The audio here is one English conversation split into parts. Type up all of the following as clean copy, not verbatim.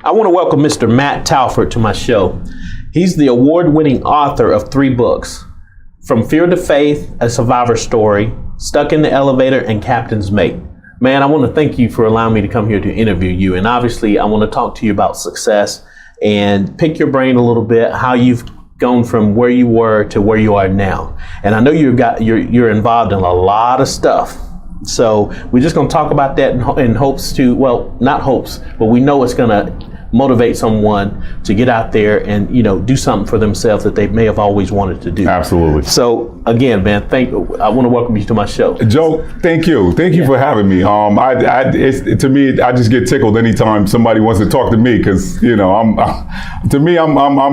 I want to welcome Mr. Matt Talford to my show. He's the award-winning author of 3 books, From Fear to Faith, A Survivor Story, Stuck in the Elevator, and Captain's Mate. Man, I want to thank you for allowing me to come here to interview you. And obviously, I want to talk to you about success and pick your brain a little bit, how you've gone from where you were to where you are now. And I know you're involved in a lot of stuff. So we're just going to talk about that in hopes to, well, not hopes, but we know it's going to motivate someone to get out there and, you know, do something for themselves that they may have always wanted to do. Absolutely. So again, man, I want to welcome you to my show. Joe, thank you. Thank you for having me. To me, I just get tickled anytime somebody wants to talk to me because, you know, I'm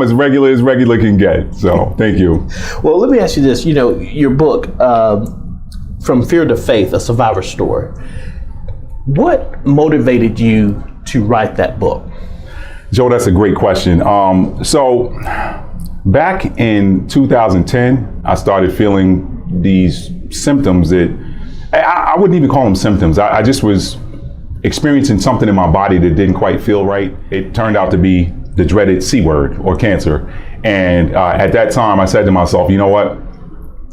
as regular can get. So thank you. Well, let me ask you this. You know, your book, From Fear to Faith, A Survivor Story. What motivated you to write that book? Joe, that's a great question. So back in 2010, I started feeling these symptoms that I wouldn't even call them symptoms. I just was experiencing something in my body that didn't quite feel right. It turned out to be the dreaded C word, or cancer. And at that time, I said to myself, you know what?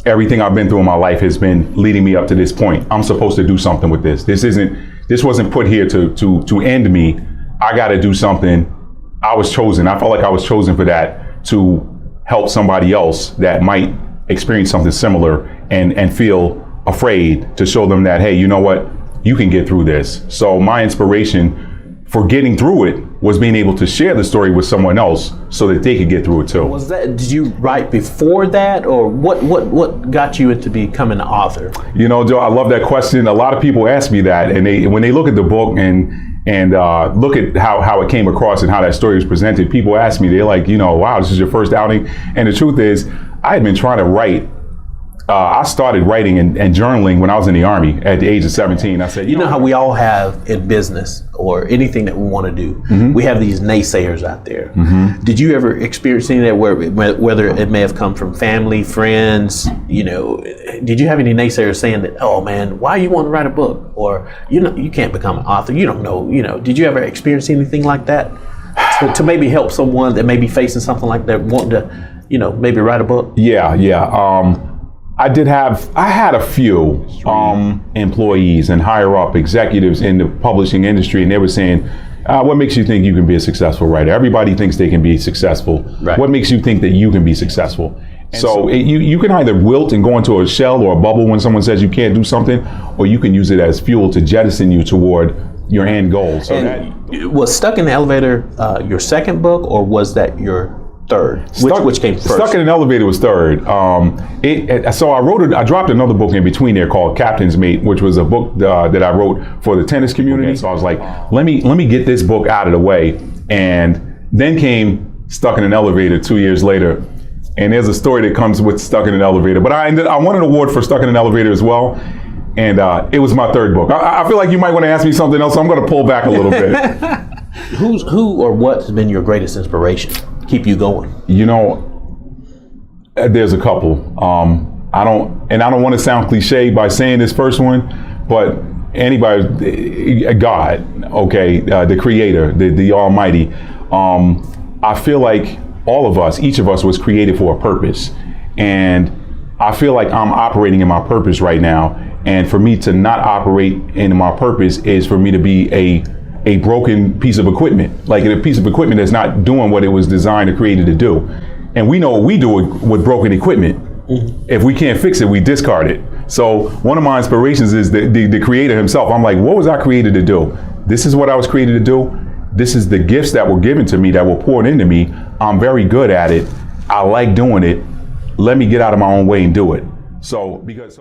Everything I've been through in my life has been leading me up to this point. I'm supposed to do something with this. This wasn't put here to end me. I got to do something. I was chosen. I felt like I was chosen for that, to help somebody else that might experience something similar and feel afraid, to show them that, hey, you know what? You can get through this. So my inspiration for getting through it was being able to share the story with someone else so that they could get through it too. Did you write before that, or what got you into becoming an author? You know, Joe, I love that question. A lot of people ask me that, and when they look at the book and look at how it came across and how that story was presented, people ask me, they're like, you know, wow, this is your first outing. And the truth is, I had been trying to write. I started writing and journaling when I was in the Army at the age of 17. I said, you know how we all have in business or anything that we want to do, mm-hmm. we have these naysayers out there. Mm-hmm. Did you ever experience any of that, whether it may have come from family, friends, you know, did you have any naysayers saying that, oh man, why you want to write a book? Or, you know, you can't become an author, you don't know, you know, did you ever experience anything like that to maybe help someone that may be facing something like that, wanting to, you know, maybe write a book? Yeah. I had a few employees and higher up executives in the publishing industry, and they were saying, what makes you think you can be a successful writer? Everybody thinks they can be successful. Right. What makes you think that you can be successful? So you can either wilt and go into a shell or a bubble when someone says you can't do something, or you can use it as fuel to jettison you toward your end goal. So was Stuck in the Elevator your second book, or was that your third? Which came first? Stuck in an Elevator was third. So I dropped another book in between there called Captain's Mate, which was a book that I wrote for the tennis community. Okay. So I was like, let me get this book out of the way. And then came Stuck in an Elevator 2 years later. And there's a story that comes with Stuck in an Elevator. But I won an award for Stuck in an Elevator as well. And it was my third book. I feel like you might want to ask me something else, so I'm going to pull back a little bit. Who or what has been your greatest inspiration? Keep you going? You know, there's a couple. I don't want to sound cliche by saying this first one, but anybody, God, okay, the Creator, the Almighty. I feel like all of us, each of us, was created for a purpose, and I feel like I'm operating in my purpose right now. And for me to not operate in my purpose is for me to be a broken piece of equipment, like a piece of equipment that's not doing what it was designed or created to do. And we know what we do with broken equipment. If we can't fix it, we discard it. So one of my inspirations is the creator himself. I'm like, what was I created to do? This is what I was created to do. This is the gifts that were given to me, that were poured into me. I'm very good at it. I like doing it. Let me get out of my own way and do it. So, because